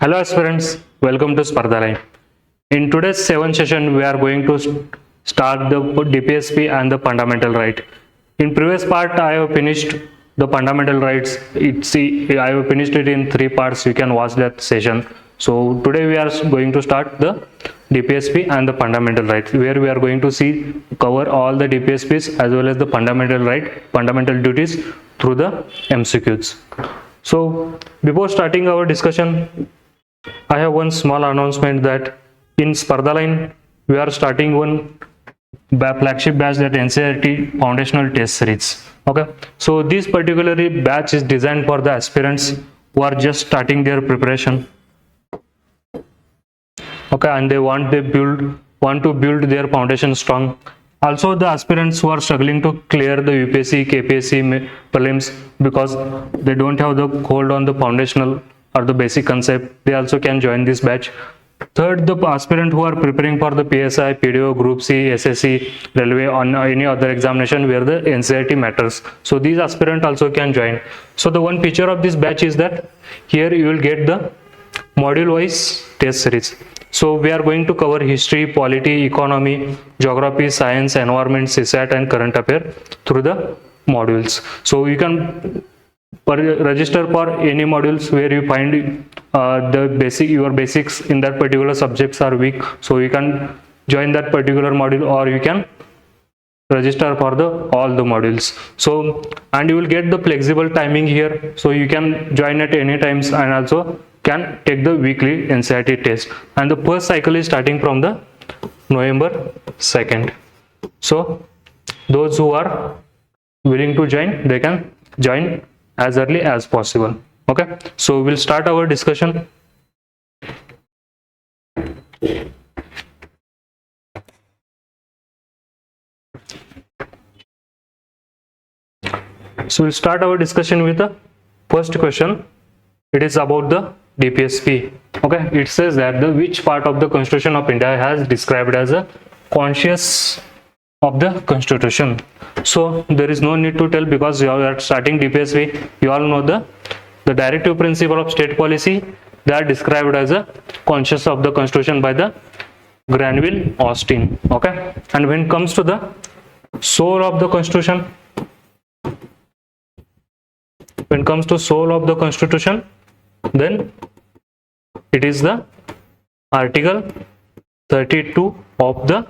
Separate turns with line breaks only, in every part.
Hello aspirants, welcome to Spardha. In today's 7th session, we are going to start the DPSP and the fundamental right. In previous part, I have finished the fundamental rights. I have finished it in 3 parts. You can watch that session. So today we are going to start the DPSP and the fundamental rights, where we are going to cover all the DPSPs as well as the fundamental duties through the MCQs. So before starting our discussion, I have one small announcement that in Spardha Line we are starting one flagship batch, that NCERT foundational test series. Okay, so this particular batch is designed for the aspirants who are just starting their preparation. Okay, and they want to build their foundation strong. Also, the aspirants who are struggling to clear the UPSC, KPSC prelims because they don't have the hold on the foundational or the basic concept, they also can join this batch. Third, the aspirant who are preparing for the PSI, PDO, Group C, SSC, Railway, on any other examination where the NCERT matters. So these aspirants also can join. So the one feature of this batch is that here you will get the module-wise test series. So we are going to cover history, polity, economy, geography, science, environment, CSAT, and current affairs through the modules. So you can register for any modules where you find your basics in that particular subjects are weak, so you can join that particular module, or you can register for all the modules. So, and you will get the flexible timing here, so you can join at any times and also can take the weekly NCERT test. And the first cycle is starting from the November 2nd. So those who are willing to join, they can join as early as possible. Okay, so we'll start our discussion. So we'll start our discussion with the first question. It is about the DPSP. Okay, it says that which part of the Constitution of India has described as a conscience of the Constitution. So there is no need to tell, because you are starting DPSP, you all know the directive principle of state policy. They are described as a conscience of the Constitution by the Granville Austin. Okay, and when it comes to the soul of the Constitution, then it is the Article 32 of the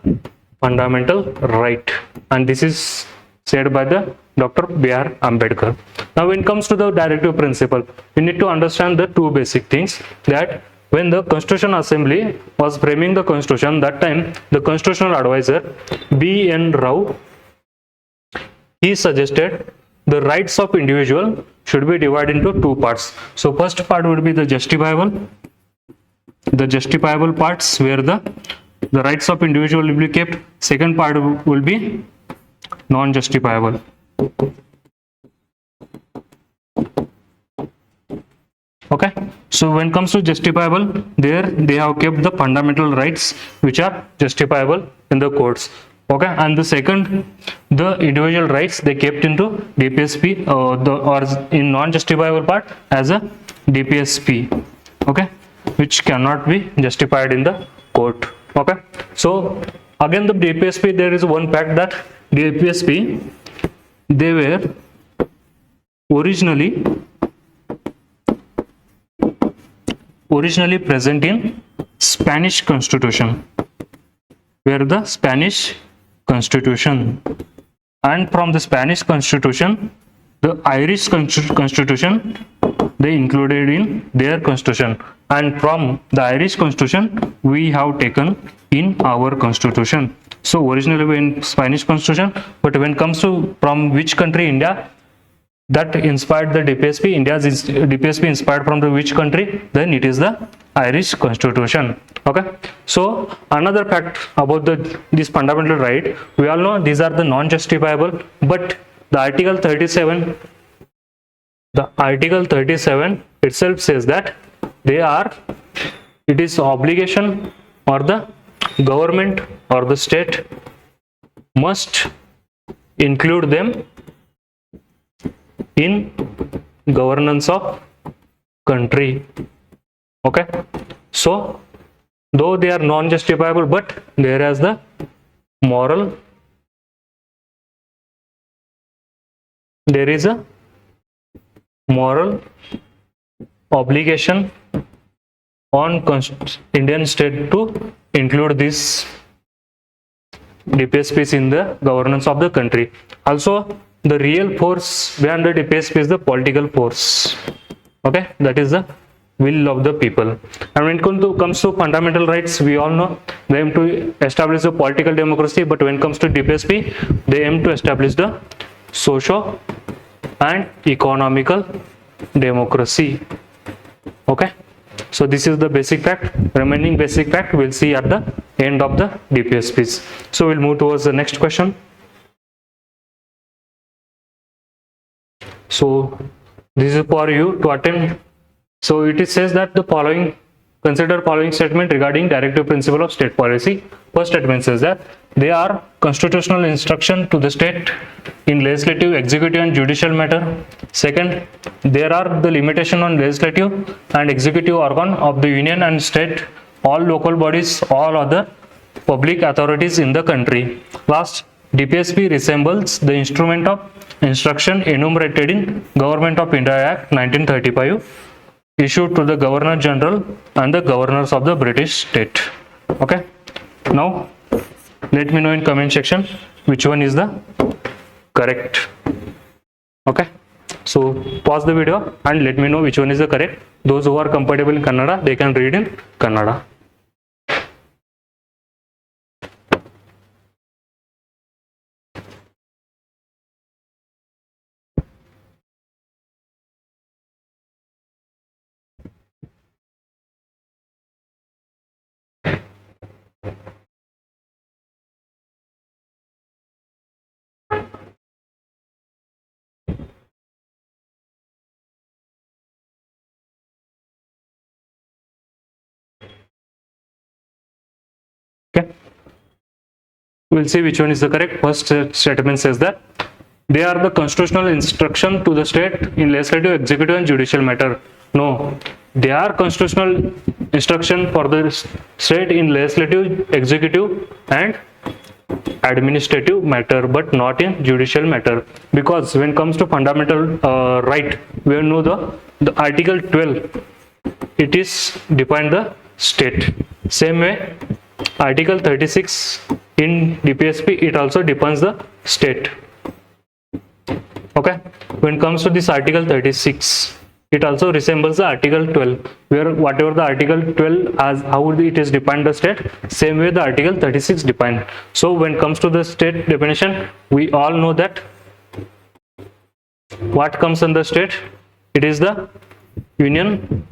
fundamental right, and this is said by the Dr. B.R. Ambedkar. Now when it comes to the directive principle, we need to understand the two basic things, that when the Constitution Assembly was framing the Constitution, that time the constitutional advisor B.N. Rao, he suggested the rights of individual should be divided into 2 parts. So first part would be the justifiable parts, where the rights of individual will be kept. Second part will be non-justifiable. Okay, so when it comes to justifiable, there they have kept the fundamental rights which are justifiable in the courts. Okay, and the second, the individual rights they kept into DPSP or in non-justifiable part as a DPSP. Okay, which cannot be justified in the court. Okay, so again the DPSP, there is one fact that DPSP, they were originally present in Spanish Constitution, where the Spanish Constitution, and from the Spanish Constitution, the Irish Constitution they included in their Constitution, and from the Irish Constitution we have taken in our Constitution. So originally in Spanish Constitution, but when it comes to from which country, India, that inspired the DPSP, India's DPSP inspired from the which country, then it is the Irish Constitution. Okay, so another fact about this fundamental right, we all know these are the non-justifiable, but the Article 37 itself says that it is obligation, or the government or the state must include them in governance of country. Okay, so though they are non-justifiable, but there is the moral, there is a moral obligation on Indian state to include these DPSPs in the governance of the country. Also, the real force behind the DPSP is the political force. Okay, that is the will of the people. And when it comes to fundamental rights, we all know they aim to establish a political democracy, but when it comes to DPSP, they aim to establish the socio and economical democracy. Okay, so this is the basic fact. Remaining basic fact we'll see at the end of the DPSPs. So we'll move towards the next question. So this is for you to attend. So it says that the following, consider following statement regarding directive principle of state policy. First statement says that they are constitutional instruction to the state in legislative, executive and judicial matter. Second, there are the limitation on legislative and executive organ of the union and state, all local bodies, all other public authorities in the country. Last, DPSP resembles the instrument of instruction enumerated in Government of India Act 1935, issued to the Governor General and the governors of the British state. Okay, now let me know in comment section which one is the correct. Okay, so pause the video and let me know which one is the correct. Those who are comfortable in Kannada, they can read in Kannada. Okay, we'll see which one is the correct. First statement says that they are the constitutional instruction to the state in legislative, executive and judicial matter. No, they are constitutional instruction for the state in legislative, executive and administrative matter, but not in judicial matter. Because when it comes to fundamental right, we know the article 12, it is defined the state. Same way, article 36 in DPSP, it also defines the state. Okay, when it comes to this article 36, it also resembles the article 12, where whatever the article 12 as how it is defined the state, same way the article 36 defined. So when it comes to the state definition, we all know that what comes in the state, it is the union,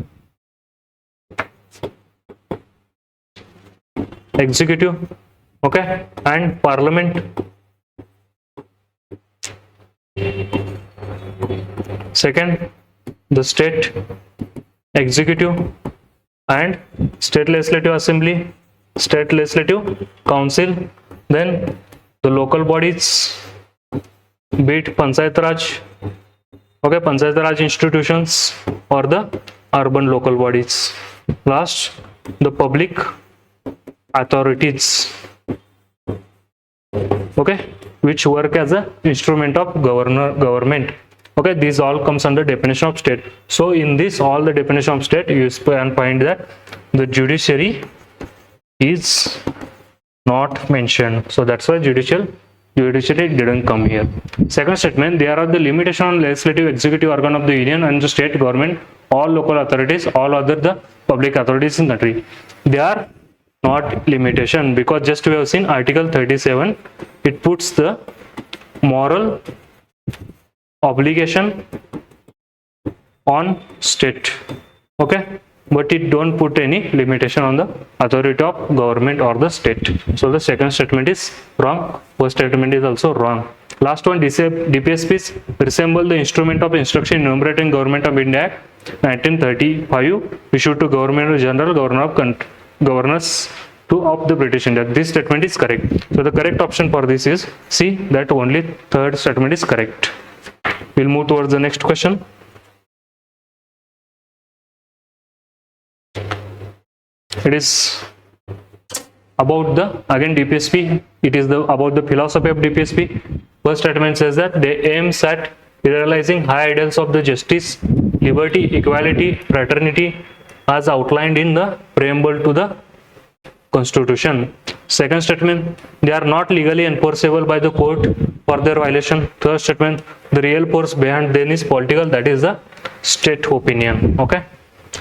executive, okay, and parliament. Second, the state executive and state legislative assembly, state legislative council, then the local bodies, be it Panchayat Raj, okay, Panchayat Raj institutions or the urban local bodies. Last, the public authorities, okay, which work as a instrument of government. Okay, these all comes under definition of state. So in this all the definition of state, you can find that the judiciary is not mentioned. So that's why judiciary didn't come here. Second statement, there are the limitation on legislative, executive organ of the union and the state government, all local authorities, all other the public authorities in the country. They are not limitation, because just we have seen article 37, it puts the moral obligation on state, okay, but it don't put any limitation on the authority of government or the state. So the second statement is wrong. First statement is also wrong. Last one, DPSPs resemble the instrument of instruction enumerated in Government of India Act 1935, issued to Governor General, governors of the British India. This statement is correct. So the correct option for this is C, that only third statement is correct. We'll move towards the next question. it is about the, again, DPSP, it is the about the philosophy of DPSP. First statement says that they aims at realizing high ideals of the justice, liberty, equality, fraternity as outlined in the preamble to the Constitution. Second statement, they are not legally enforceable by the court for their violation. Third statement, the real force behind them is political, that is the state opinion. Okay,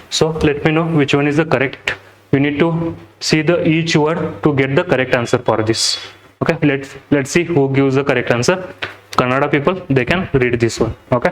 so let me know which one is the correct. You need to see the each word to get the correct answer for this. Okay, let's see who gives the correct answer. Kannada people, they can read this one. Okay.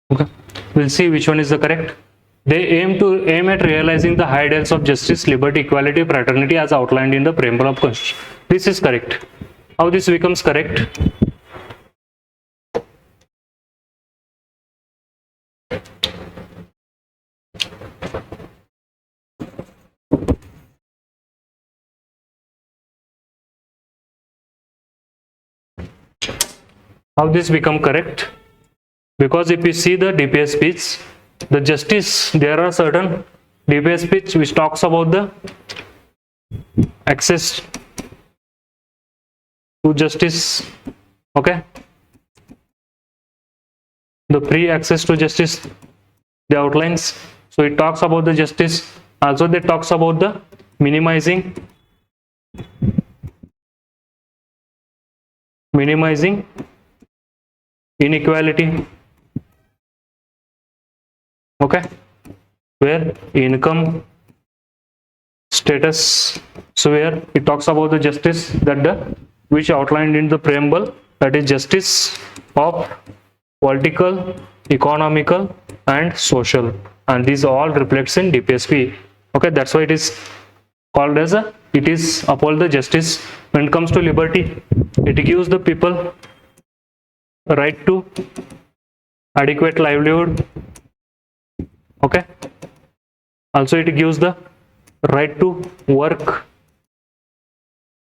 Okay, we'll see which one is the correct. They aim at realizing the high ideals of justice, liberty, equality, fraternity as outlined in the preamble of Constitution. This is correct. How this becomes correct? How this become correct? Because if you see the DPS speech, the justice, there are certain DPS speech which talks about the access to justice. Okay, the free access to justice, the outlines. So it talks about the justice. Also, they talks about the minimizing inequality. Okay, where income, status, so where it talks about the justice that the which outlined in the preamble, that is justice of political, economical and social, and these all reflects in DPSP. Okay, that's why it is called as a, it is uphold the justice. When it comes to liberty, it gives the people right to adequate livelihood. Okay, also it gives the right to work.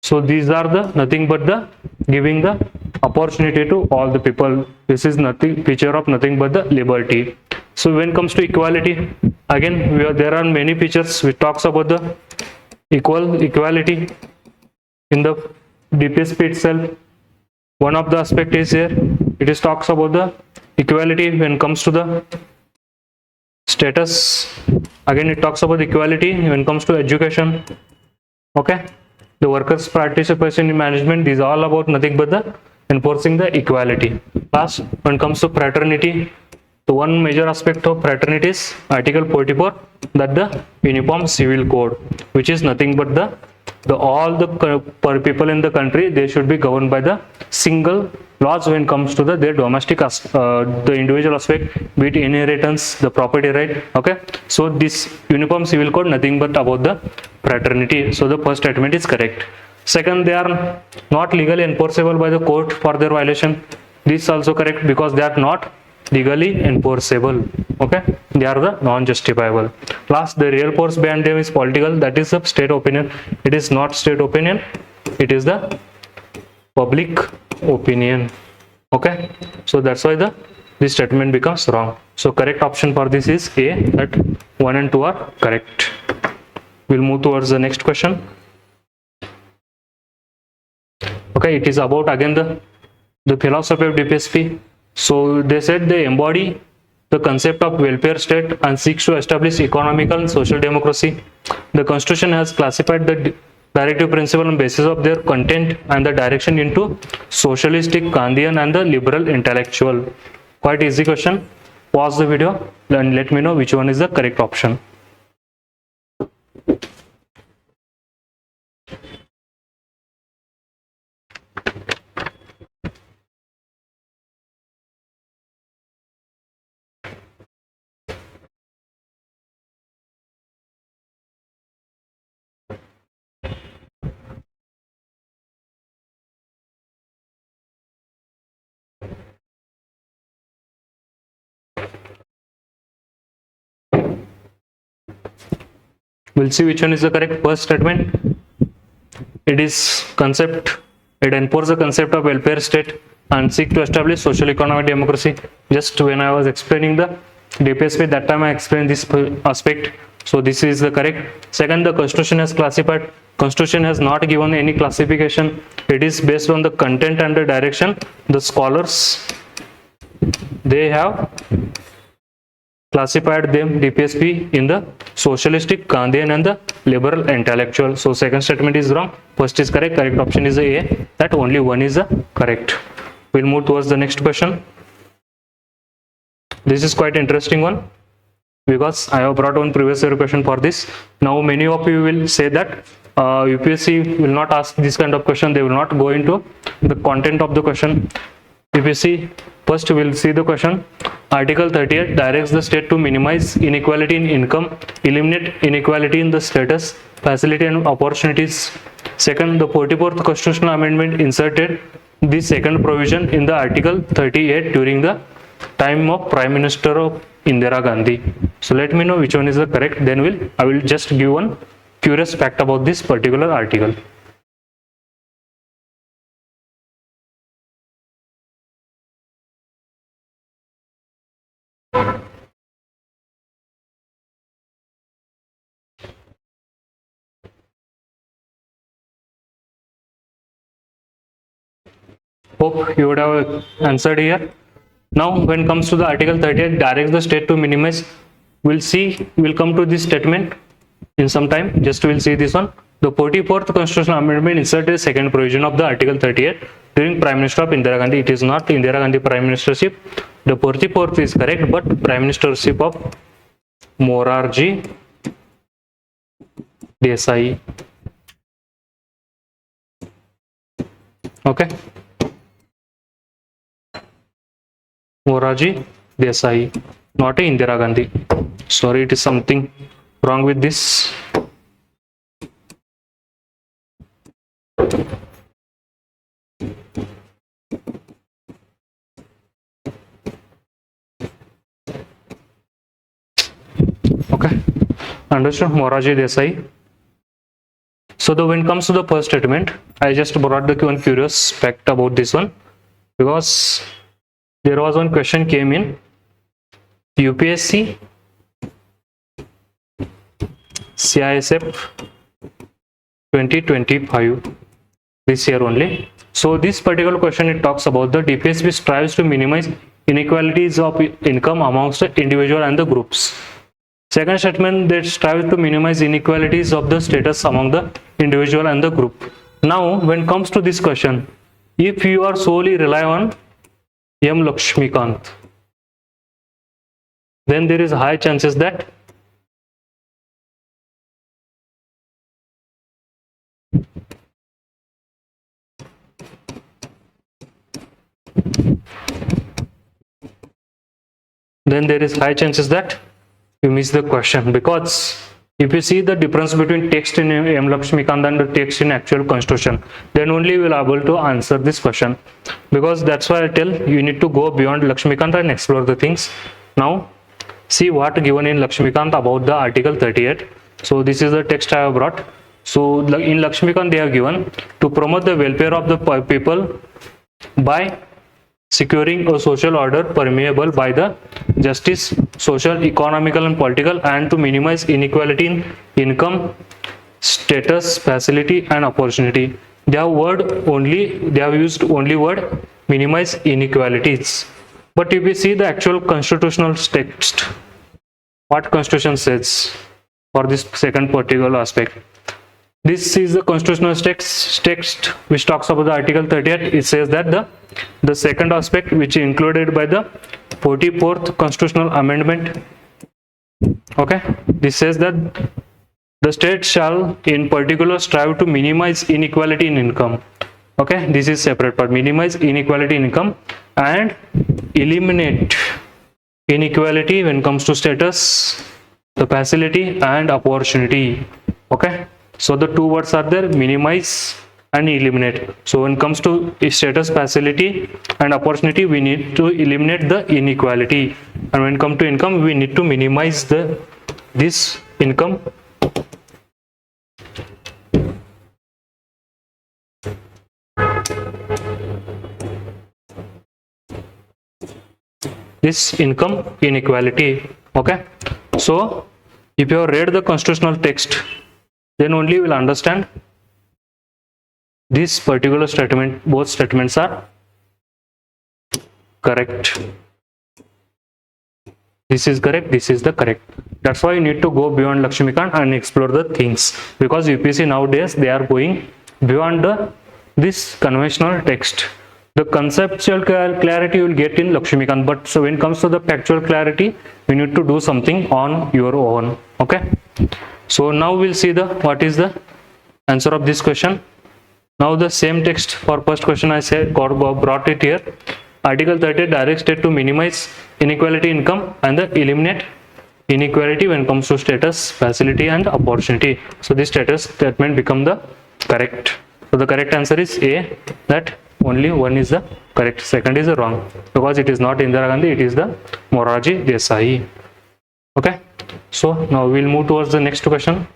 So these are the nothing but the giving the opportunity to all the people. This is nothing feature of nothing but the liberty. So when it comes to equality, again there are many features which talks about the equality in the DPSP itself. One of the aspect is here, it is talks about the equality when it comes to the status. Again it talks about equality when it comes to education. Okay, the workers' participation in management, these are all about nothing but the enforcing the equality. Last, when it comes to fraternity, the one major aspect of fraternity is Article 44, that the Uniform Civil Code, which is nothing but the all the people in the country, they should be governed by the single laws when it comes to their domestic the individual aspect, be it inheritance, the property right. Okay, so this Uniform Civil Code nothing but about the fraternity. So the first statement is correct. Second, they are not legally enforceable by the court for their violation. This is also correct because they are not legally enforceable. Okay, they are the non-justifiable. Last, the real force behind them is political, that is the state opinion. It is not state opinion, it is the public opinion. Okay, so that's why this statement becomes wrong. So correct option for this is A, that 1 and 2 are correct. We'll move towards the next question. Okay, it is about again the philosophy of DPSP. So they said they embody the concept of welfare state and seeks to establish economical and social democracy. The Constitution has classified the directive principle on basis of their content and the direction into socialistic, Gandhian and the liberal intellectual. Quite easy question. Pause the video and let me know which one is the correct option. We'll see which one is the correct. First statement, it is concept, it enforces the concept of welfare state and seek to establish social economic democracy. Just when I was explaining the DPSP, that time I explained this aspect. So this is the correct. Second, the constitution has classified. Constitution has not given any classification. It is based on the content and the direction. The scholars, they have classified them, DPSP, in the socialistic, Gandhian and the liberal intellectual. So second statement is wrong. First is correct. Correct option is A. That only one is correct. We'll move towards the next question. This is quite interesting one, because I have brought one previous year question for this. Now many of you will say that UPSC will not ask this kind of question. They will not go into the content of the question. If you see, first we will see the question. Article 38 directs the state to minimize inequality in income, eliminate inequality in the status, facility and opportunities. Second, the 44th constitutional amendment inserted the second provision in the Article 38 during the time of Prime Minister of Indira Gandhi. So let me know which one is the correct. Then I will just give one curious fact about this particular article. Hope you would have answered here. Now when it comes to the Article 38 directs the state to minimize, we'll come to this statement in some time. Just we'll see this one. The 44th constitutional amendment inserted the second provision of the Article 38 during Prime Minister of Indira Gandhi. It is not Indira Gandhi Prime Ministership. The 44th is correct, but Prime Ministership of Morarji Desai. Okay. Morarji Desai, not a Indira Gandhi. Sorry, it is something wrong with this. Okay, understood. Morarji Desai. So when it comes to the first statement, I just brought the one curious fact about this one, because there was one question came in UPSC CISF 2025, this year only. So this particular question, it talks about the DPSP strives to minimize inequalities of income amongst the individual and the groups. Second statement, they strive to minimize inequalities of the status among the individual and the group. Now when it comes to this question, if you are solely rely on M. Lakshmikant, then there is high chances that you miss the question, because if you see the difference between text in M. Lakshmikant and the text in actual constitution, then only you will be able to answer this question. Because that's why I tell you need to go beyond Lakshmikant and explore the things. Now see what given in Lakshmikant about the Article 38. So this is the text I have brought. So in Lakshmikant they have given to promote the welfare of the people by securing a social order permeable by the justice, social, economical and political, and to minimize inequality in income, status, facility and opportunity. They have used only word minimize inequalities. But if we see the actual constitutional text, what constitution says for this second particular aspect, this is the constitutional text which talks about the Article 38. It says that the second aspect, which is included by the 44th constitutional amendment, okay, this says that the state shall in particular strive to minimize inequality in income. Okay, this is separate part. Minimize inequality in income and eliminate inequality when it comes to status, the facility and opportunity. Okay, so the two words are there, minimize and eliminate. So when it comes to status, facility and opportunity, we need to eliminate the inequality, and when it comes to income, we need to minimize this income this income inequality. Okay, so if you have read the constitutional text, then only you will understand this particular statement, both statements are correct. This is correct, this is the correct. That's why you need to go beyond Lakshmikant and explore the things, because UPSC nowadays they are going beyond this conventional text. The conceptual clarity you will get in Lakshmikant, but so when it comes to the factual clarity, you need to do something on your own. Okay, so now we'll see the what is the answer of this question. Now the same text for first question I said brought it here. Article 30 directs state to minimize inequality income and eliminate inequality when it comes to status, facility and opportunity. So this status statement become the correct. So the correct answer is A, that only one is the correct, second is the wrong, because it is not Indira Gandhi, it is the Morarji Desai. Okay, so now we'll move towards the next question.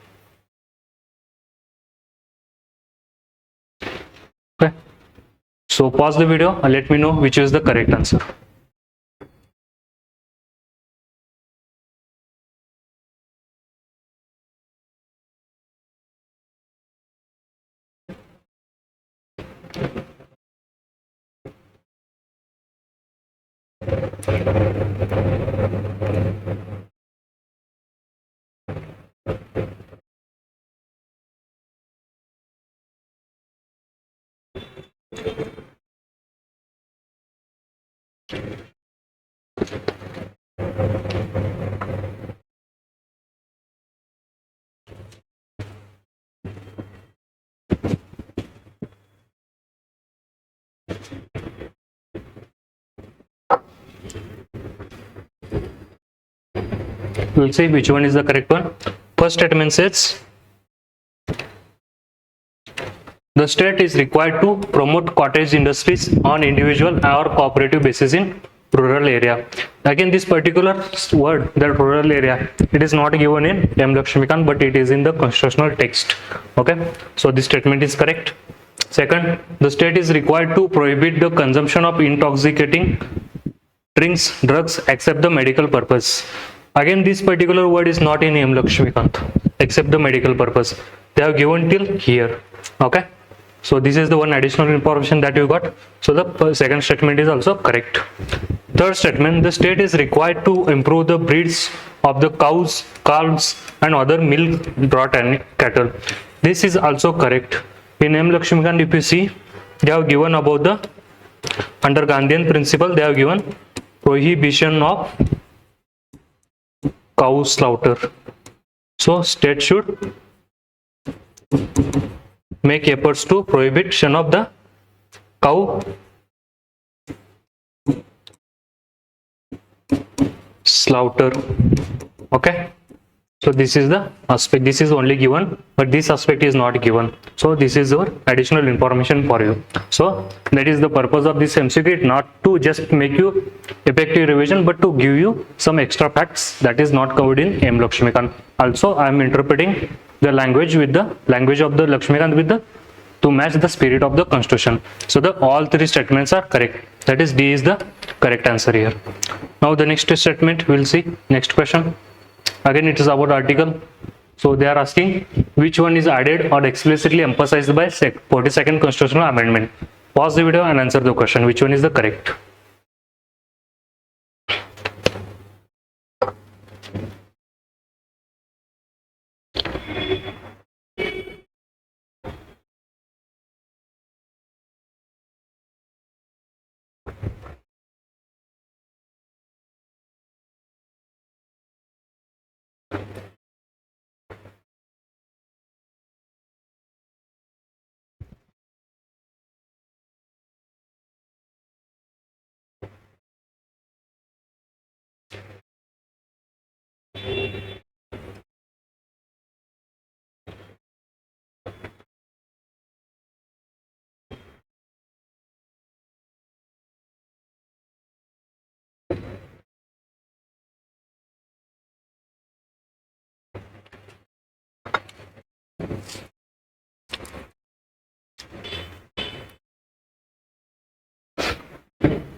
Okay, so pause the video and let me know which is the correct answer. We'll see which one is the correct one. First statement says the state is required to promote cottage industries on individual or cooperative basis in rural area. Again, this particular word, that rural area, it is not given in M. Lakshmikant, but it is in the constitutional text. Okay, so this statement is correct. Second, the state is required to prohibit the consumption of intoxicating drinks, drugs, except the medical purpose. Again, this particular word is not in M. Lakshmikant, except the medical purpose. They have given till here. Okay, so this is the one additional information that you got. So the second statement is also correct. Third statement, the state is required to improve the breeds of the cows, calves and other milk draught and cattle. This is also correct. In M. Lakshmikant, if you see, they have given about the under Gandhian principle, they have given prohibition of cow slaughter. So state should make efforts to prohibition of the cow slaughter. Okay, so this is the aspect. This is only given, but this aspect is not given. So this is our additional information for you. So that is the purpose of this MCQ, not to just make you effective revision, but to give you some extra facts that is not covered in M. Lakshmikant. Also, I am interpreting the language with the language of the Lakshmikant with the to match the spirit of the constitution. So the all three statements are correct. That is D is the correct answer here. Now the next statement we'll see. Next question. Again, it is about article. So they are asking which one is added or explicitly emphasized by 42nd constitutional amendment. Pause the video and answer the question. Which one is the correct?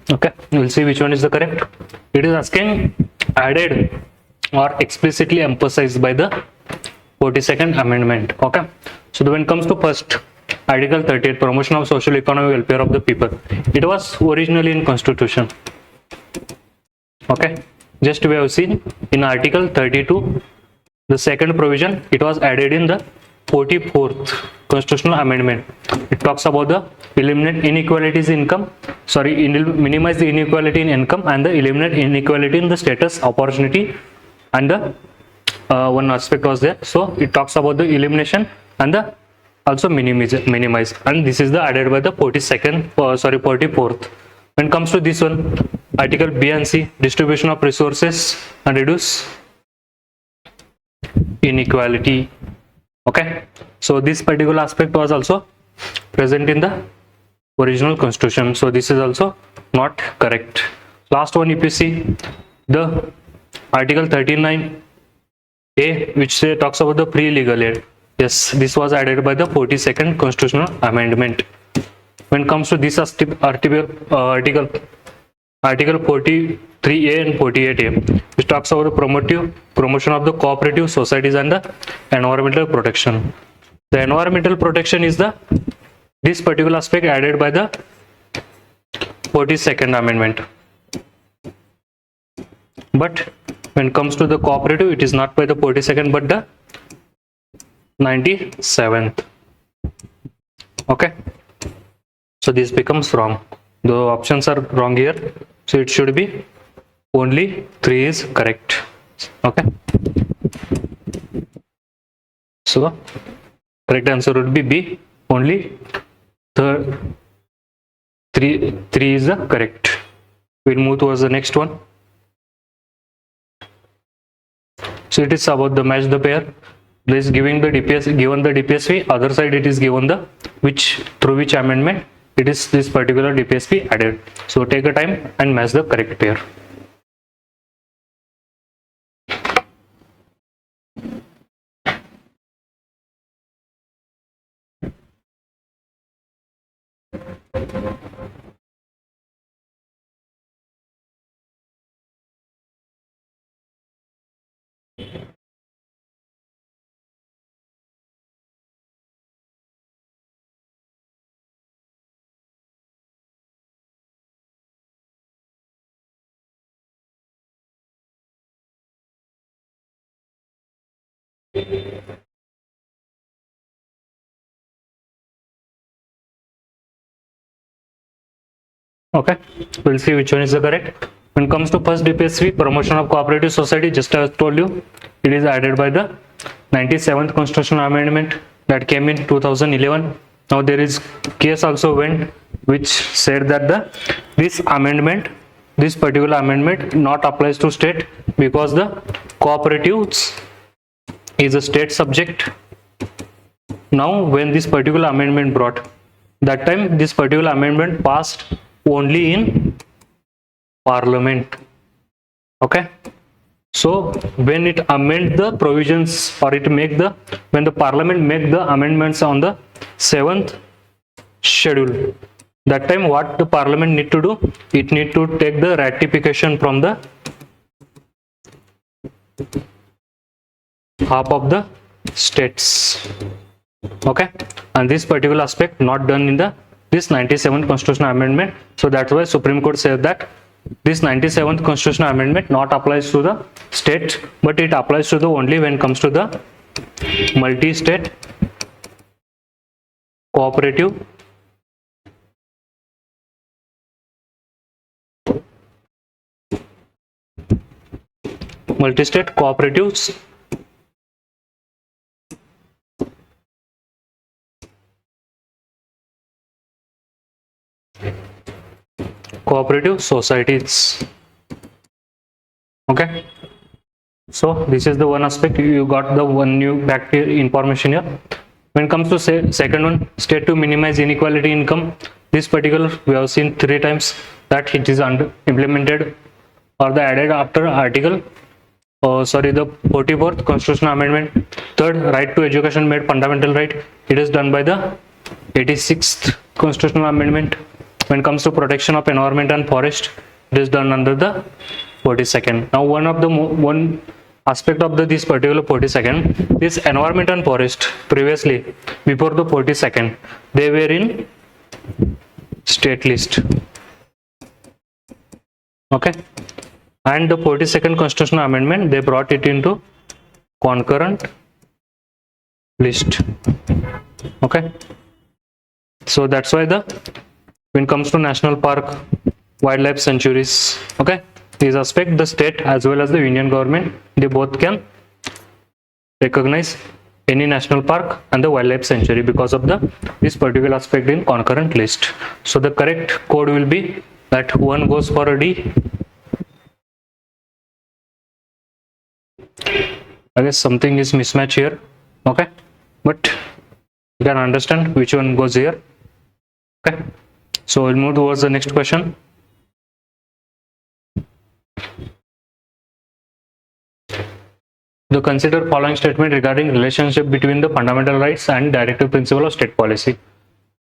Okay, we'll see which one is the correct. It is asking added or explicitly emphasized by the 42nd amendment. Okay, so when it comes to first article 38, promotion of social economic welfare of the people, it was originally in constitution. Okay, just we have seen in article 32, the second provision, it was added in the 44th constitutional amendment. It talks about the eliminate inequalities in income, minimize the inequality in income and the eliminate inequality in the status, opportunity, and the one aspect was there. So it talks about the elimination and the also minimize, and this is the added by the 44th. When it comes to this one, article B and C, distribution of resources and reduce inequality. Okay, so this particular aspect was also present in the original constitution, so this is also not correct. Last one, if you see the article 39A, which talks about the pre-legal aid, yes, this was added by the 42nd constitutional amendment. When it comes to this article 43A and 48A, which talks about the promotion of the cooperative societies and the environmental protection. The environmental protection is this particular aspect added by the 42nd amendment. But when it comes to the cooperative, it is not by the 42nd but the 97th. Okay, so this becomes wrong. The options are wrong here, so it should be only 3 is correct. Okay, so correct answer would be B, only the 3 is the correct. We'll move towards the next one. So it is about the match the pair. This given the DPSP, other side it is given the through which amendment it is this particular DPSP added. So take a time and match the correct pair. Okay, we'll see which one is the correct. When it comes to first DPSP, promotion of cooperative society, just as I told you, it is added by the 97th constitutional amendment that came in 2011. Now there is case also went which said that this particular amendment not applies to state because the cooperatives is a state subject. Now when this particular amendment brought, that time this particular amendment passed only in parliament. Okay, so when it amend the provisions or when the parliament make the amendments on the 7th schedule, that time what the parliament need to do, it need to take the ratification from the half of the states. Okay, and this particular aspect not done in this 97th constitutional amendment. So that's why Supreme Court said that this 97th constitutional amendment not applies to the state, but it applies to the only when it comes to the multi-state cooperative multi-state cooperatives cooperative societies. Okay, so this is the one aspect. You got the one new back information here. When it comes to second one, state to minimize inequality income, this particular we have seen 3 times that it is implemented or the added after article the 44th constitutional amendment. Third, right to education made fundamental right, it is done by the 86th constitutional amendment. When it comes to protection of environment and forest, it is done under the 42nd. Now one aspect of this particular 42nd, this environment and forest, previously before the 42nd, they were in state list. Okay, and the 42nd constitutional amendment, they brought it into concurrent list. Okay, so that's why when it comes to national park, wildlife sanctuaries, okay, these aspects, the state as well as the union government, they both can recognize any national park and the wildlife sanctuary because of this particular aspect in concurrent list. So the correct code will be that one goes for a D. I guess something is mismatch here. Okay, but you can understand which one goes here. Okay, so we'll move towards the next question. The consider following statement regarding relationship between the fundamental rights and directive principle of state policy.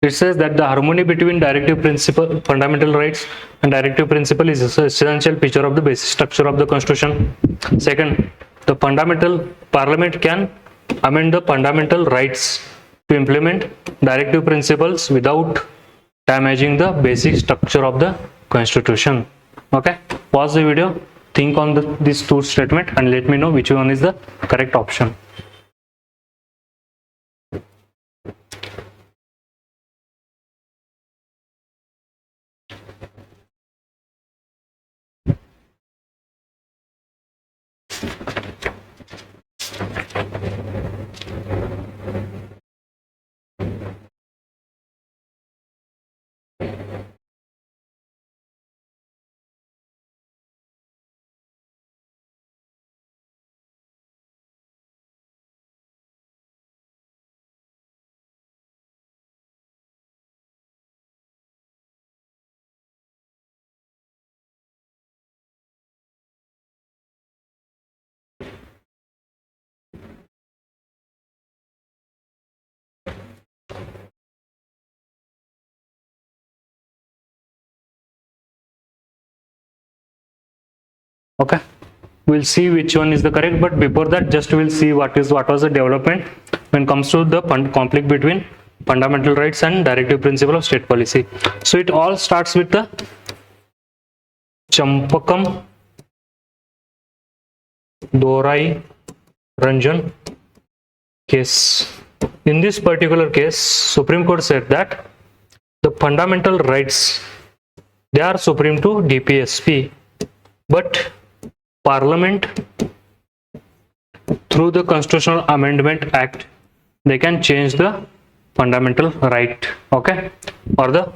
It says that the harmony between directive principle, fundamental rights and directive principle is an essential feature of the basic structure of the constitution. Second, the parliament can amend the fundamental rights to implement directive principles without damaging the basic structure of the constitution. Okay, pause the video, think on these two statements and let me know which one is the correct option. Okay, we'll see which one is the correct, but before that just we'll see what was the development when it comes to the conflict between fundamental rights and directive principle of state policy. So it all starts with the Champakam Dorai Ranjan case. In this particular case, Supreme Court said that the fundamental rights, they are supreme to DPSP, but Parliament through the Constitutional Amendment Act, they can change the fundamental right, okay, or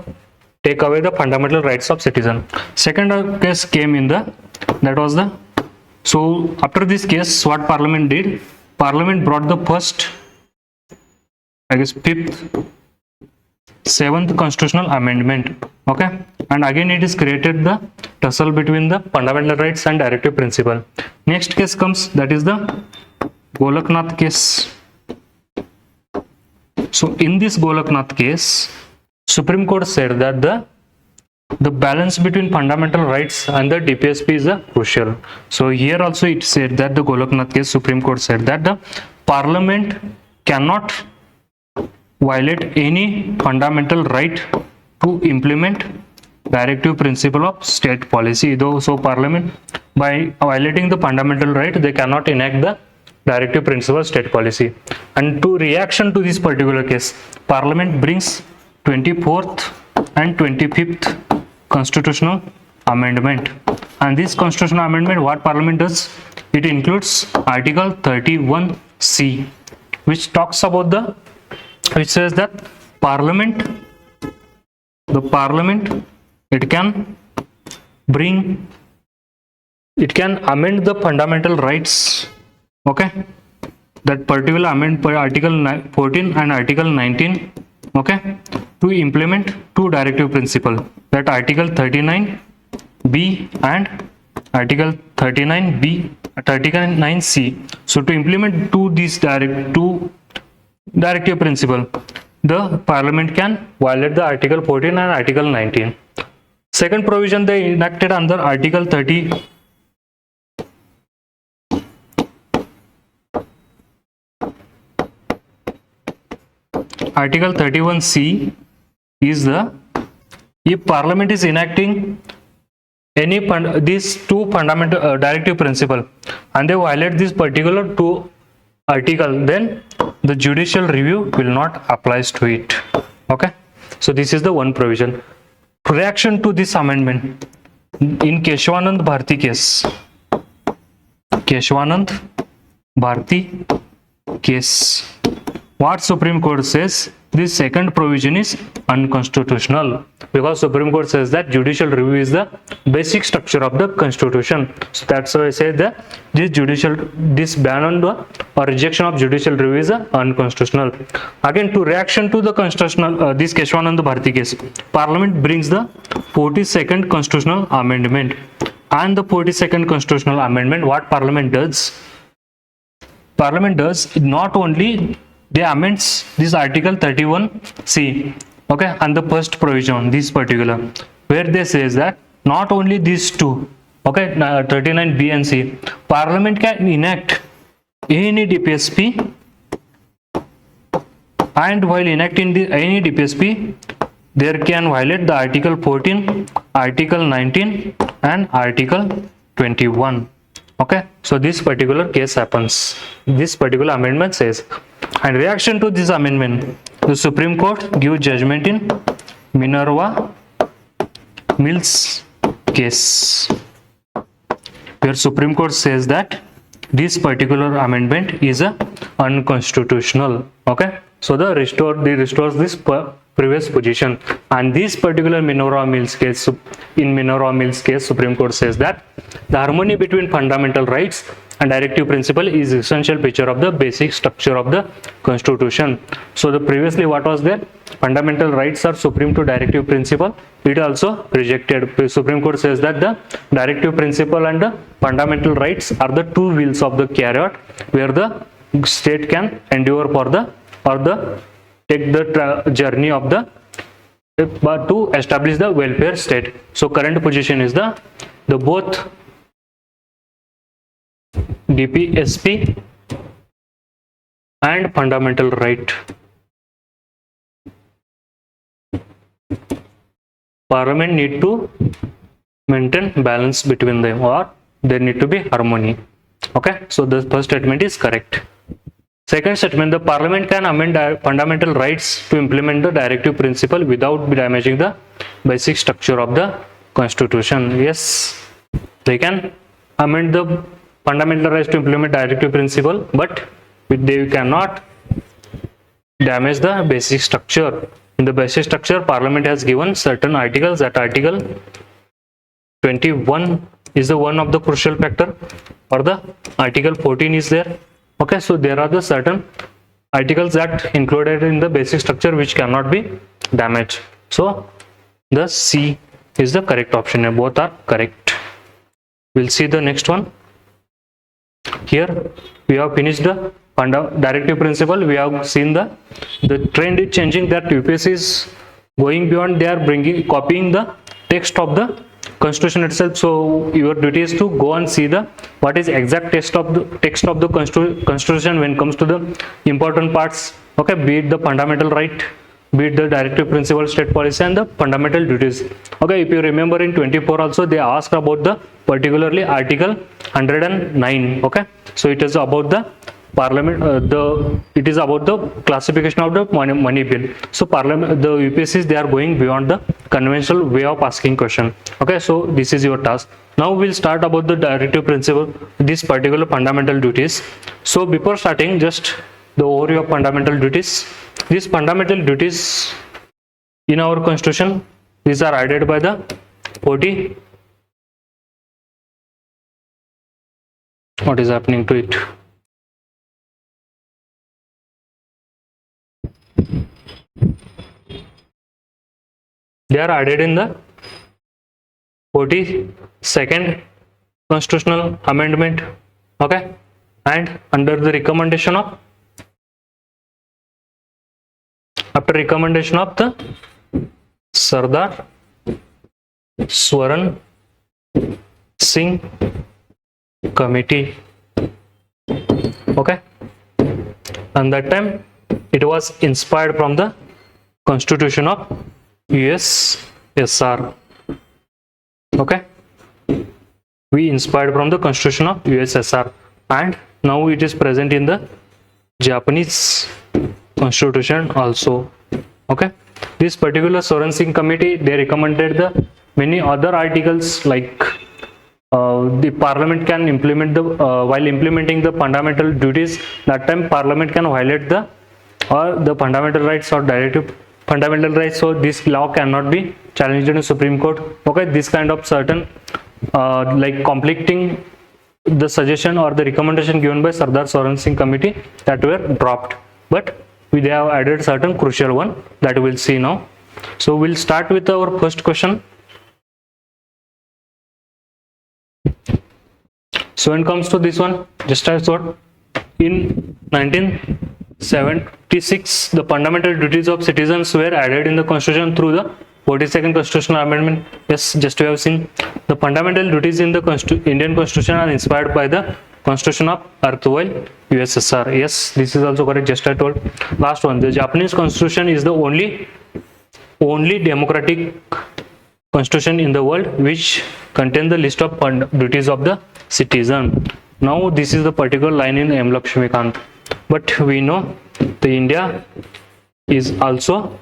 take away the fundamental rights of citizen. Second case came in so after this case, what Parliament did, Parliament brought the first, I guess, 5th, 7th constitutional amendment, okay, and again it is created the tussle between the fundamental rights and directive principle. Next case comes, that is the Golaknath case. So in this Golaknath case, Supreme Court said that the balance between fundamental rights and the DPSP is crucial. So here also it said that the Golaknath case, Supreme Court said that the Parliament cannot violate any fundamental right to implement directive principle of state policy. Though, so Parliament, by violating the fundamental right, they cannot enact the directive principle of state policy. And to reaction to this particular case, Parliament brings 24th and 25th constitutional amendment. And this constitutional amendment, what Parliament does, it includes Article 31C, which talks about which says that Parliament, it can amend the fundamental rights, okay, that particular amendment by Article 14 and Article 19, okay, to implement two directive principles, that Article 39B and Article 39C. So to implement two directive principle, the Parliament can violate the Article 14 and Article 19. Second provision they enacted under Article 30. Article 31C is the, if Parliament is enacting any these two fundamental directive principle and they violate this particular two article, then the judicial review will not apply to it. Okay, so this is the one provision. Reaction to this amendment in Keshwanand Bharti case. Keshwanand Bharti case. What Supreme Court says, this second provision is unconstitutional because Supreme Court says that judicial review is the basic structure of the Constitution. So that's why I say that this ban on the or rejection of judicial review is unconstitutional. Again, to reaction to the constitutional this Keshwanand Bharti case, Parliament brings the 42nd constitutional amendment, and the 42nd constitutional amendment, what Parliament does not only they amends this Article 31C, okay, and the first provision, this particular, where they says that not only these two, okay, 39B and C, Parliament can enact any DPSP, and while enacting any DPSP, there can violate the Article 14, Article 19, and Article 21. Okay, so this particular case happens. This particular amendment says, and reaction to this amendment, the Supreme Court gives judgment in Minerva Mills case, where Supreme Court says that this particular amendment is unconstitutional. Okay, so they restores this previous position, and this particular Minerva Mills case, in Minerva Mills case, Supreme Court says that the harmony between fundamental rights and directive principle is essential feature of the basic structure of the Constitution. So the previously what was there, fundamental rights are supreme to directive principle, it also rejected. Supreme Court says that the directive principle and the fundamental rights are the two wheels of the chariot where the state can endure for the take the journey of the but to establish the welfare state. So current position is the both DPSP and fundamental right, Parliament need to maintain balance between them, or there need to be harmony. Okay, so the first statement is correct. Second statement, the Parliament can amend fundamental rights to implement the directive principle without damaging the basic structure of the Constitution. Yes, they can amend the fundamental rights to implement directive principle, but they cannot damage the basic structure. In the basic structure, Parliament has given certain articles, that Article 21 is the one of the crucial factor, or the Article 14 is there. Okay, so there are the certain articles that included in the basic structure which cannot be damaged. So the C is the correct option. Both are correct. We'll see the next one. Here we have finished the directive principle. We have seen the trend is changing, that UPSC is going beyond. They are copying the text of the Constitution itself. So your duty is to go and see what is exact text of the Constitution when it comes to the important parts. Okay, be it the fundamental right, be it the directive principle, state policy, and the fundamental duties. Okay, if you remember in 24 also they asked about the particularly Article 109. Okay, so it is about the Parliament, it is about the classification of the money bill. So Parliament, the UPSCs, they are going beyond the conventional way of asking question. Okay, so this is your task. Now we'll start about the directive principle, this particular fundamental duties. So before starting, just the overview of fundamental duties. These fundamental duties in our Constitution, these are added by the 40. What is happening to it? They are added in the 42nd constitutional amendment. Okay, and under the recommendation of after recommendation of the Sardar Swaran Singh Committee. Okay, and that time it was inspired from the Constitution of USSR. Okay, we inspired from the Constitution of USSR, and now it is present in the Japanese Constitution also. Okay, this particular Soren Singh Committee, they recommended the many other articles, like the Parliament can implement the while implementing the fundamental duties. That time Parliament can violate the fundamental rights or directive fundamental rights, so this law cannot be challenged in the Supreme Court. Okay, this kind of certain like conflicting the suggestion or the recommendation given by Sardar Soren Singh Committee, that were dropped, but they have added certain crucial one that we'll see now. So we'll start with our first question. So when it comes to this one, just as what in 1976 the fundamental duties of citizens were added in the Constitution through the 42nd Constitutional Amendment. Yes, just we have seen the fundamental duties in the Indian Constitution are inspired by the Constitution of erstwhile USSR. Yes, this is also correct, just I told. Last one, the Japanese Constitution is the only democratic constitution in the world which contain the list of duties of the citizen. Now this is the particular line in M. Lakshmikant, but we know the India is also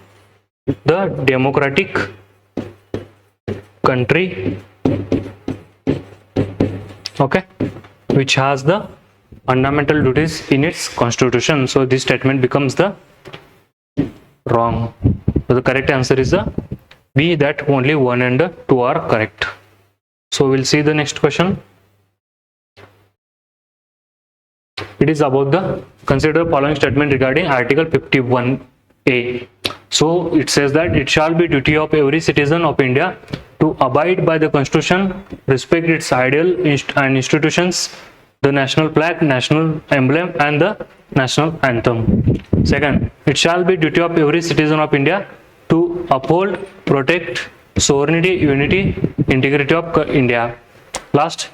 the democratic country, okay, which has the fundamental duties in its constitution. So this statement becomes the wrong. So the correct answer is the B, that only 1 and 2 are correct. So we'll see the next question. It is about the consider following statement regarding Article 51A. So it says that it shall be duty of every citizen of India to abide by the Constitution, respect its ideal and institutions, the national flag, national emblem, and the national anthem. Second, it shall be duty of every citizen of India to uphold, protect sovereignty, unity, integrity of India. Last,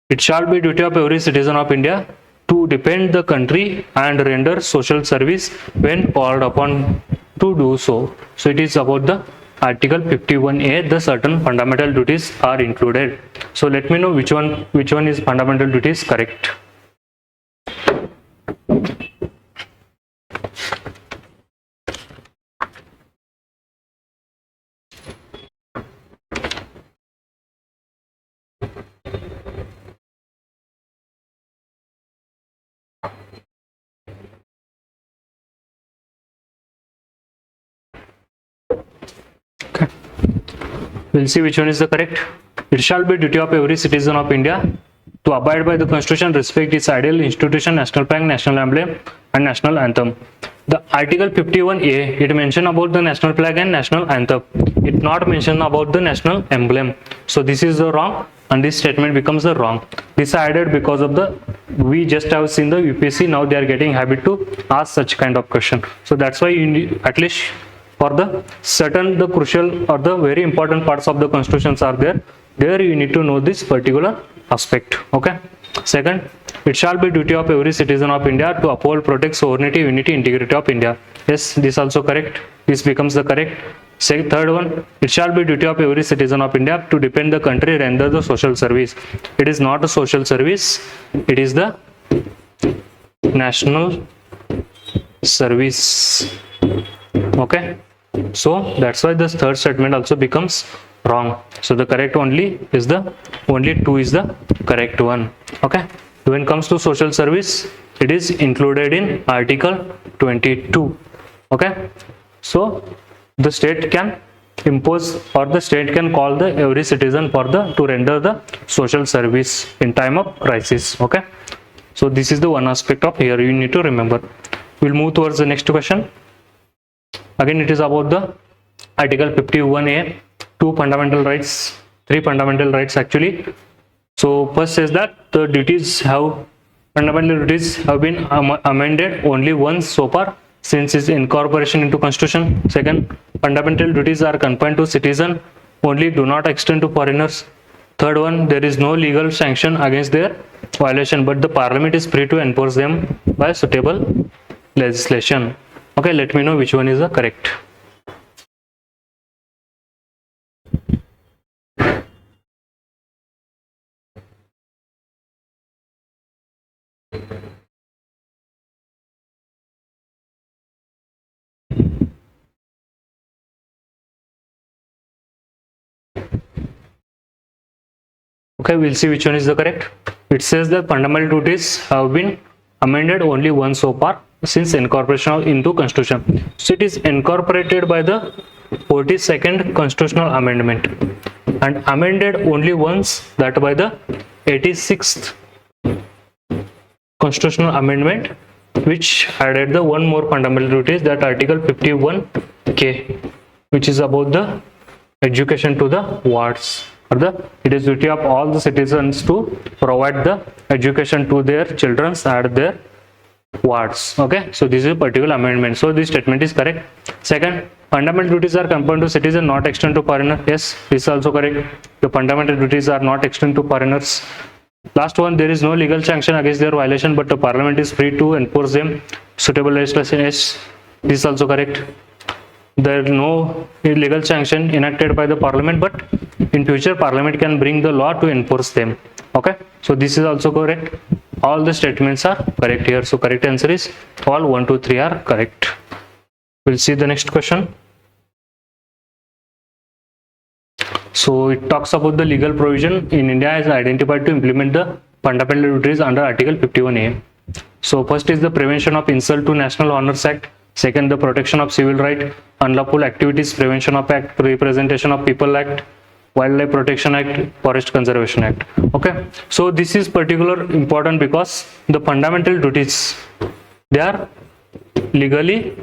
it shall be duty of every citizen of India to defend the country and render social service when called upon to do so. So it is about the Article 51A, the certain fundamental duties are included. So let me know which one is fundamental duties correct. We'll see which one is the correct. It shall be duty of every citizen of India to abide by the Constitution, respect its ideal institution, national flag, national emblem, and national anthem. The Article 51A, it mentioned about the national flag and national anthem. It not mentioned about the national emblem. So this is the wrong, and this statement becomes the wrong. This I added because of the, we just have seen the UPSC, now they are getting habit to ask such kind of question. So that's why you need, at least for the certain, the crucial or the very important parts of the constitutions are there you need to know this particular aspect. Okay. Second, it shall be duty of every citizen of India to uphold, protect sovereignty, unity, integrity of India. Yes, this also correct, this becomes the correct. Third one, it shall be duty of every citizen of India to defend the country, render the social service. It is not a social service, it is the national service. Okay, so that's why this third statement also becomes wrong. So the correct only 2 is the correct one. Okay, when it comes to social service, it is included in Article 22. Okay, so the state can impose or the state can call the every citizen for the to render the social service in time of crisis. Okay, so this is the one aspect of here you need to remember. We'll move towards the next question. Again, it is about the Article 51A, three fundamental rights actually. So first says that the fundamental duties have been amended only once so far. since its incorporation into constitution. Second, fundamental duties are confined to citizen only, do not extend to foreigners. Third one, there is no legal sanction against their violation, but the parliament is free to enforce them by suitable legislation. Okay, let me know which one is the correct. Okay, we'll see which one is the correct. It says that fundamental duties have been amended only once so far since incorporation into constitution. So it is incorporated by the 42nd constitutional amendment and amended only once, that by the 86th constitutional amendment, which added the one more fundamental duties, that article 51K, which is about the education to the wards. It is duty of all the citizens to provide the education to their children at their wards. Okay, so this is a particular amendment. So this statement is correct. Second, fundamental duties are confined to citizen, not extend to foreigner. Yes, this is also correct. The fundamental duties are not extend to foreigners. Last one, there is no legal sanction against their violation, but the parliament is free to enforce them. Suitable legislation. Yes, this is also correct. There is no legal sanction enacted by the parliament, but in future parliament can bring the law to enforce them. Okay, so this is also correct. All the statements are correct here. So correct answer is all 1, 2, 3 are correct. We'll see the next question. So it talks about the legal provision in India is identified to implement the fundamental duties under Article 51A. So first is the Prevention of Insult to National Honors Act. Second, the Protection of Civil Right, Unlawful Activities Prevention of Act, Representation of People Act, Wildlife Protection Act, Forest Conservation Act. Okay, so this is particular important because the fundamental duties, they are legally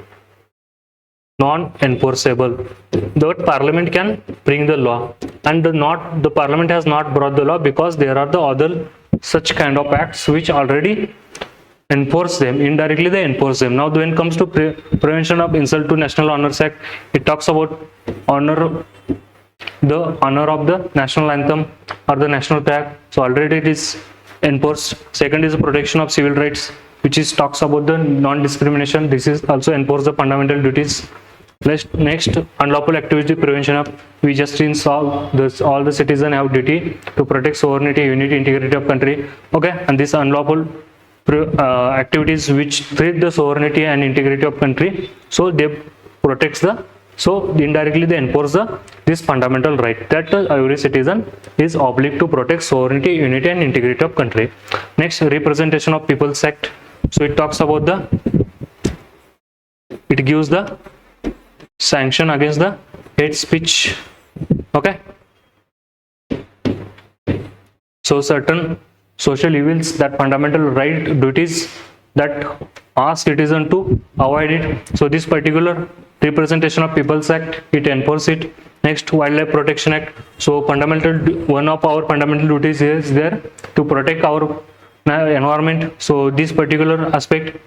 non-enforceable. The parliament can bring the law, and the parliament has not brought the law because there are the other such kind of acts which already enforce them. Indirectly they enforce them. Now when it comes to Prevention of Insult to National Honors Act, it talks about the honor of the national anthem or the national flag. So already it is enforced. Second is the Protection of Civil Rights, which is talks about the non-discrimination. This is also enforce the fundamental duties. Next, unlawful activity prevention of, we just saw this, all the citizens have duty to protect sovereignty, unity, integrity of country. Okay, and this unlawful activities which threat the sovereignty and integrity of country, so they protects the, so indirectly they enforce this fundamental right that every citizen is obliged to protect sovereignty, unity and integrity of country. Next, Representation of People's Act. So it talks about it gives the sanction against the hate speech. Okay, so certain social evils, that fundamental right duties that ask citizen to avoid it. So this particular Representation of People's Act, it enforces it. Next, Wildlife Protection Act. So one of our fundamental duties is there to protect our environment. So this particular aspect,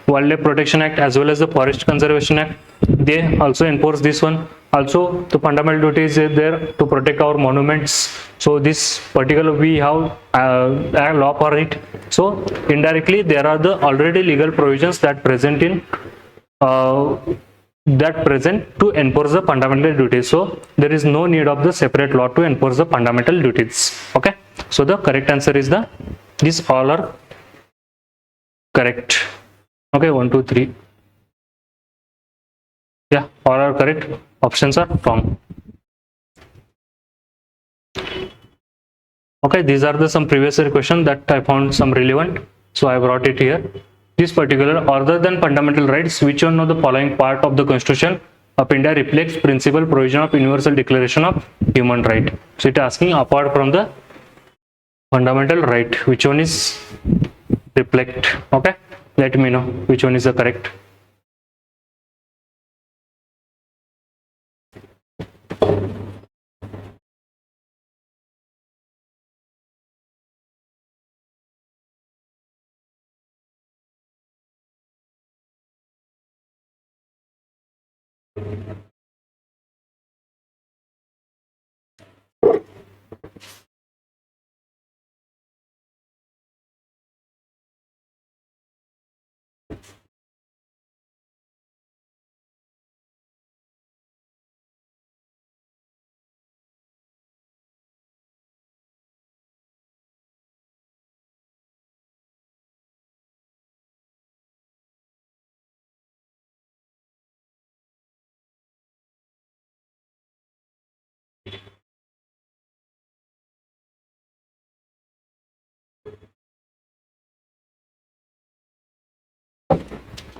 Wildlife Protection Act as well as the Forest Conservation Act, they also enforce this one. Also the fundamental duties is there to protect our monuments. So this particular we have a law for it. So indirectly there are the already legal provisions that present in to enforce the fundamental duties. So there is no need of the separate law to enforce the fundamental duties. Okay, so the correct answer is these all are correct. Okay, 1, 2, 3. Yeah, all are correct. Options are wrong. Okay, these are some previous year questions that I found some relevant, so I brought it here. This particular, other than fundamental rights, which one of the following part of the Constitution of India reflects principal provision of Universal Declaration of Human Right? So it is asking apart from the fundamental right, which one is reflect? Okay, let me know which one is the correct.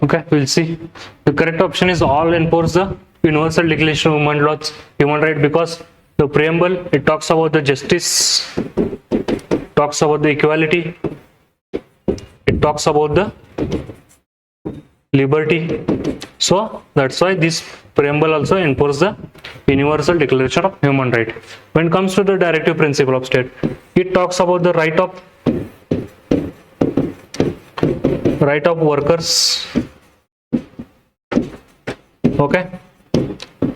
Okay, we'll see. The correct option is all enforce the Universal Declaration of Human Rights, because the preamble, it talks about the justice, talks about the equality, it talks about the liberty. So that's why this preamble also enforces the Universal Declaration of Human Rights. When it comes to the directive principle of state, it talks about the right of workers. Okay,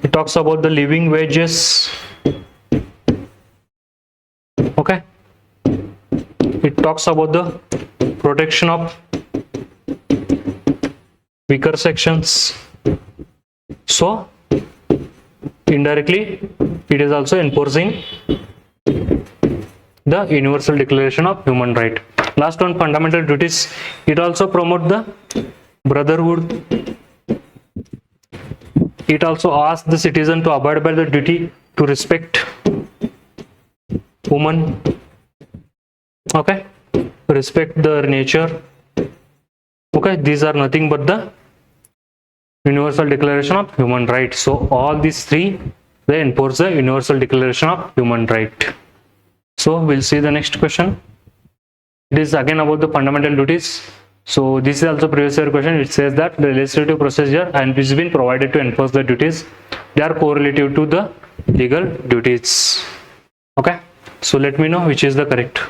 it talks about the living wages. Okay, it talks about the protection of weaker sections. So indirectly it is also enforcing the Universal Declaration of Human Rights. Last one, fundamental duties. It also promotes the brotherhood. It also asks the citizen to abide by the duty to respect women. Okay, respect their nature. Okay, these are nothing but the Universal Declaration of Human Rights. So all these three, they enforce the Universal Declaration of Human Rights. So we'll see the next question. It is again about the fundamental duties. So this is also previous year question. It says that the legislative procedure and which has been provided to enforce the duties, they are correlative to the legal duties. Okay, so let me know which is the correct.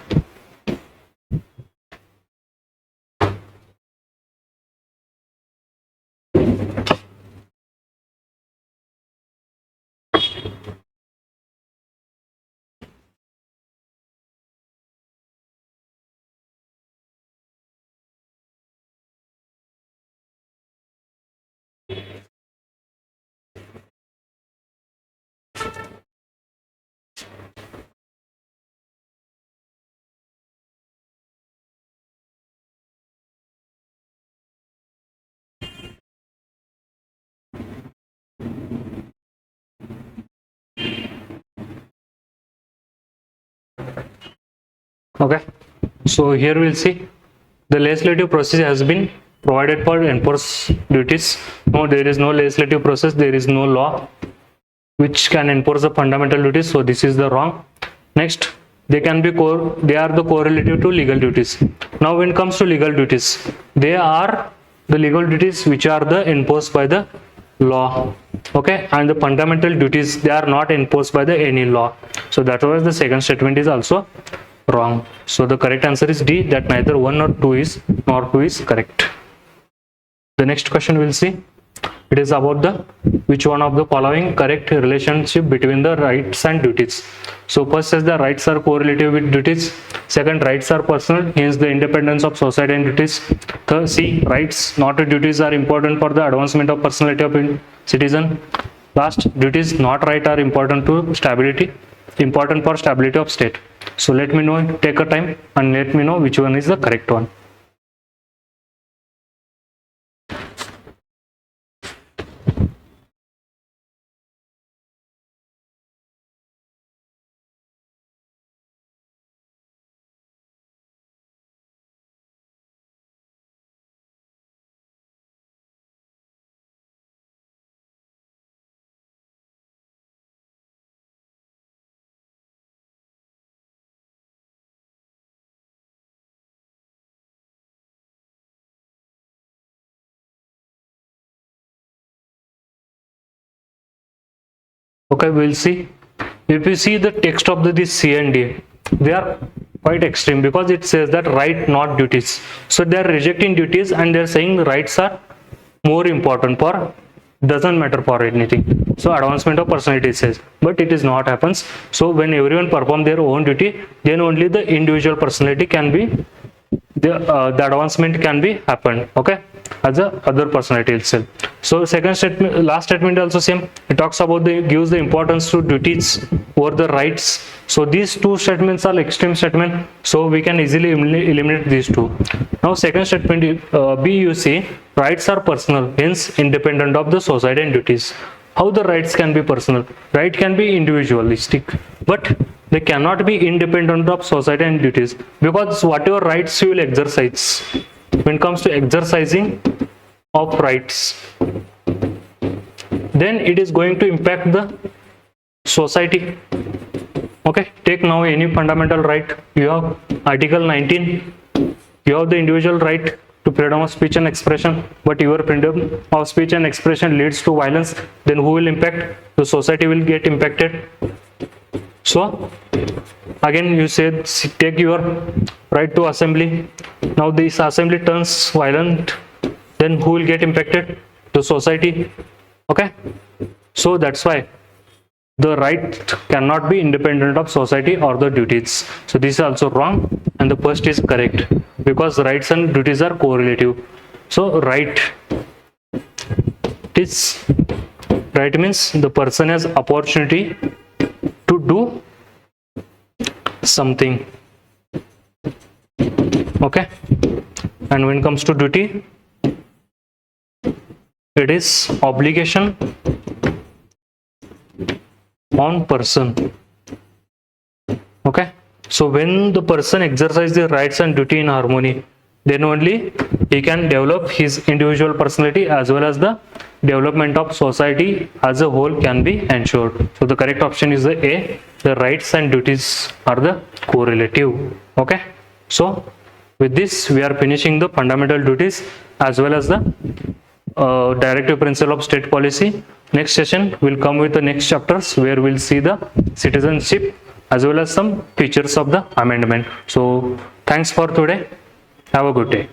Okay, so here we'll see the legislative process has been provided for enforce duties. No, there is no legislative process, there is no law which can enforce the fundamental duties, so this is the wrong. Next, they can be they are the correlative to legal duties. Now when it comes to legal duties, they are the legal duties which are the enforced by the law. Okay, and the fundamental duties, they are not enforced by the any law. So that was the second statement is also wrong. So the correct answer is D, that neither 1 nor 2 is correct. The next question we'll see. It is about the which one of the following correct relationship between the rights and duties. So first says the rights are correlative with duties. Second, rights are personal, hence the independence of society and duties. Third, C, rights not duties are important for the advancement of personality of citizen. Last, duties not right are important for stability of state. So let me know, take a time and let me know which one is the correct one. Okay, we'll see. If you see the text of this C and D, they are quite extreme because it says that right not duties. So they are rejecting duties and they are saying rights are more important for doesn't matter for anything. So advancement of personality says, but it is not happens. So when everyone perform their own duty, then only the individual personality can be the advancement can be happened, okay, as a other personality itself. So second statement, last statement also same. It talks about gives the importance to duties over the rights. So these two statements are extreme statement, so we can easily eliminate these two. Now second statement, B, you see rights are personal, hence independent of the society and duties. How the rights can be personal? Right can be individualistic, but they cannot be independent of society and duties, because whatever rights you will exercise, when it comes to exercising of rights, then it is going to impact the society. Okay, take now any fundamental right. You have Article 19, you have the individual right to freedom of speech and expression, but your freedom of speech and expression leads to violence, then who will impact? The society will get impacted. So again you said, take your right to assembly. Now this assembly turns violent, then who will get impacted? The society. Okay, so that's why the right cannot be independent of society or the duties. So this is also wrong, and the first is correct, because rights and duties are correlative. So right means the person has opportunity to do something, okay, and when it comes to duty, it is obligation on person. Okay, so when the person exercises the rights and duty in harmony, then only he can develop his individual personality, as well as the development of society as a whole can be ensured. So the correct option is the A. The rights and duties are the correlative. Okay, so with this we are finishing the fundamental duties as well as the directive principle of state policy. Next session will come with the next chapters, where we'll see the citizenship as well as some features of the amendment. So thanks for today. Have a good day.